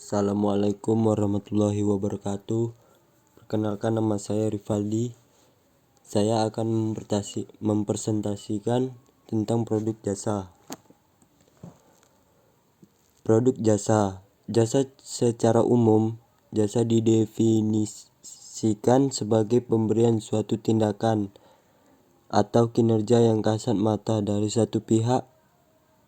Assalamualaikum warahmatullahi wabarakatuh. Perkenalkan, nama saya Rivaldi. Saya akan mempresentasikan tentang produk jasa. Produk jasa. Jasa secara umum, jasa didefinisikan sebagai pemberian suatu tindakan atau kinerja yang kasat mata dari satu pihak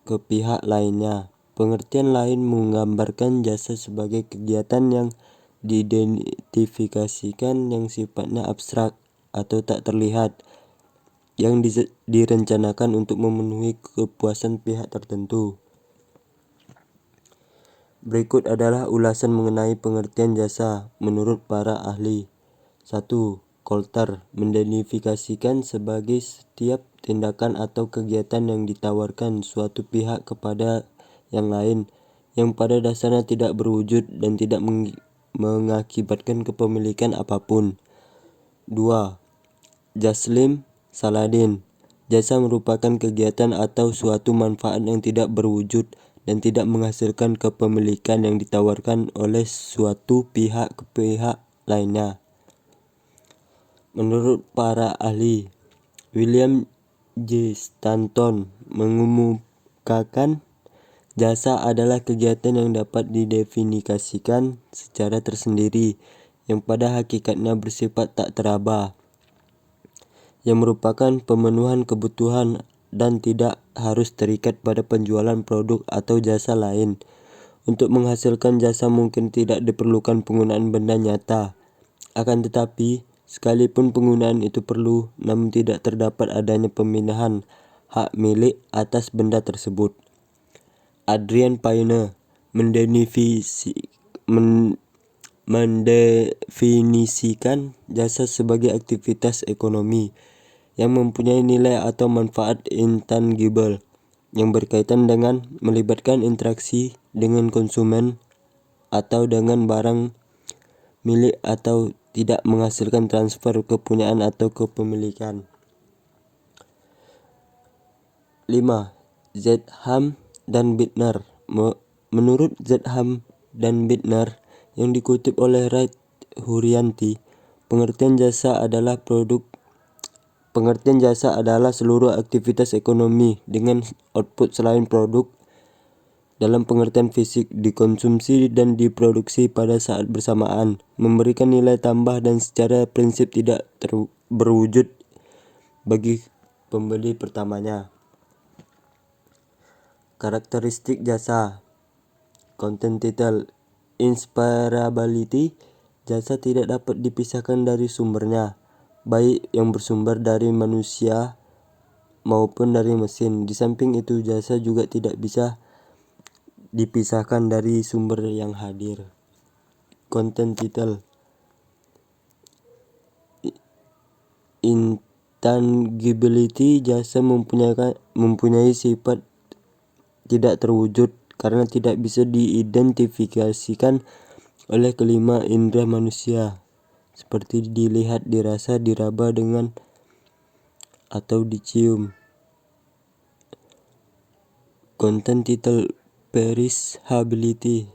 ke pihak lainnya. Pengertian lain menggambarkan jasa sebagai kegiatan yang diidentifikasikan yang sifatnya abstrak atau tak terlihat, yang direncanakan untuk memenuhi kepuasan pihak tertentu. Berikut adalah ulasan mengenai pengertian jasa menurut para ahli. 1. Coulter mendefiniasikan sebagai setiap tindakan atau kegiatan yang ditawarkan suatu pihak kepada yang lain, yang pada dasarnya tidak berwujud dan tidak mengakibatkan kepemilikan apapun. 2. Jaslim Saladin. Jasa merupakan kegiatan atau suatu manfaat yang tidak berwujud dan tidak menghasilkan kepemilikan yang ditawarkan oleh suatu pihak ke pihak lainnya. Menurut para ahli, William J. Stanton mengemukakan jasa adalah kegiatan yang dapat didefinisikan secara tersendiri, yang pada hakikatnya bersifat tak teraba, yang merupakan pemenuhan kebutuhan dan tidak harus terikat pada penjualan produk atau jasa lain. Untuk menghasilkan jasa mungkin tidak diperlukan penggunaan benda nyata. Akan tetapi, sekalipun penggunaan itu perlu, namun tidak terdapat adanya pemindahan hak milik atas benda tersebut. Adrian Paine mendefinisikan jasa sebagai aktivitas ekonomi yang mempunyai nilai atau manfaat intangible yang berkaitan dengan melibatkan interaksi dengan konsumen atau dengan barang milik atau tidak menghasilkan transfer kepunyaan atau kepemilikan. 5. Zedham dan Bittner. Menurut Zedham dan Bittner yang dikutip oleh Wright Huryanti, pengertian jasa adalah seluruh aktivitas ekonomi dengan output selain produk dalam pengertian fisik, dikonsumsi dan diproduksi pada saat bersamaan, memberikan nilai tambah dan secara prinsip tidak berwujud bagi pembeli pertamanya. Karakteristik jasa. Content title. Inspirability. Jasa tidak dapat dipisahkan dari sumbernya, baik yang bersumber dari manusia maupun dari mesin. Di samping itu, jasa juga tidak bisa dipisahkan dari sumber yang hadir. Content title. Intangibility. Jasa mempunyai sifat tidak terwujud karena tidak bisa diidentifikasikan oleh kelima indera manusia, seperti dilihat, dirasa, diraba dengan atau dicium. Content title. Perishability.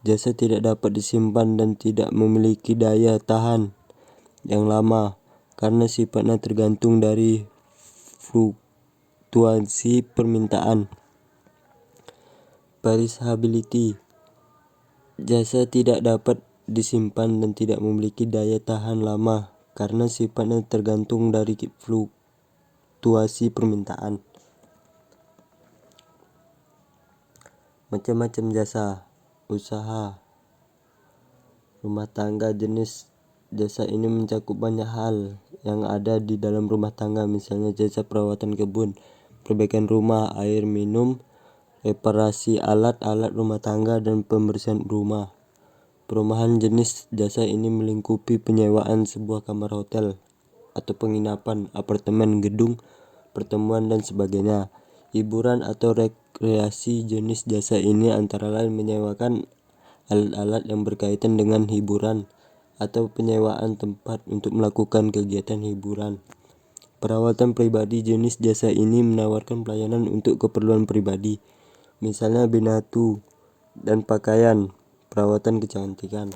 Jasa tidak dapat disimpan dan tidak memiliki daya tahan yang lama karena sifatnya tergantung dari fluktuasi permintaan. Perishability. Jasa tidak dapat disimpan dan tidak memiliki daya tahan lama karena sifatnya tergantung dari fluktuasi permintaan. Macam-macam jasa. Usaha rumah tangga. Jenis jasa ini mencakup banyak hal yang ada di dalam rumah tangga, misalnya jasa perawatan kebun, perbaikan rumah, air minum, reparasi alat-alat rumah tangga, dan pembersihan rumah. Perumahan. Jenis jasa ini melingkupi penyewaan sebuah kamar hotel atau penginapan, apartemen, gedung pertemuan, dan sebagainya. Hiburan atau rekreasi. Jenis jasa ini antara lain menyewakan alat-alat yang berkaitan dengan hiburan atau penyewaan tempat untuk melakukan kegiatan hiburan. Perawatan pribadi. Jenis jasa ini menawarkan pelayanan untuk keperluan pribadi, misalnya binatu dan pakaian, perawatan kecantikan.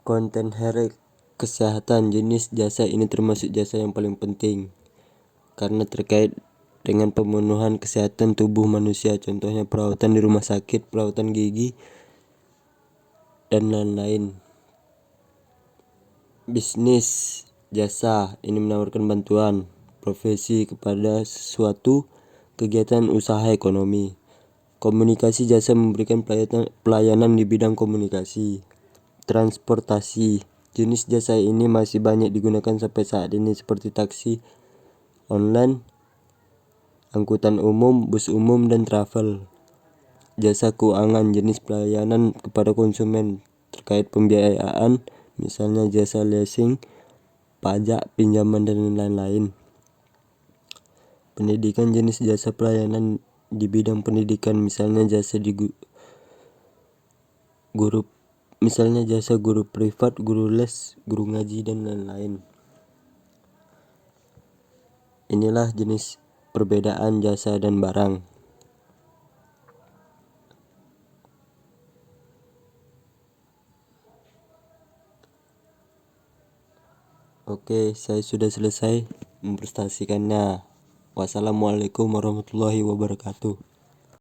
Konten health, kesehatan. Jenis jasa ini termasuk jasa yang paling penting karena terkait dengan pemenuhan kesehatan tubuh manusia, contohnya perawatan di rumah sakit, perawatan gigi, dan lain-lain. Bisnis jasa ini menawarkan bantuan profesi kepada suatu kegiatan usaha ekonomi. Komunikasi jasa memberikan pelayanan di bidang komunikasi. Transportasi, jenis jasa ini masih banyak digunakan sampai saat ini seperti taksi online, angkutan umum, bus umum, dan travel. Jasa keuangan, jenis pelayanan kepada konsumen terkait pembiayaan, misalnya jasa leasing, pajak, pinjaman, dan lain-lain. Pendidikan, jenis jasa pelayanan di bidang pendidikan, misalnya jasa guru privat, guru les, guru ngaji, dan lain-lain. Inilah jenis perbedaan jasa dan barang. Oke, saya sudah selesai mempresentasikannya. Wassalamualaikum warahmatullahi wabarakatuh.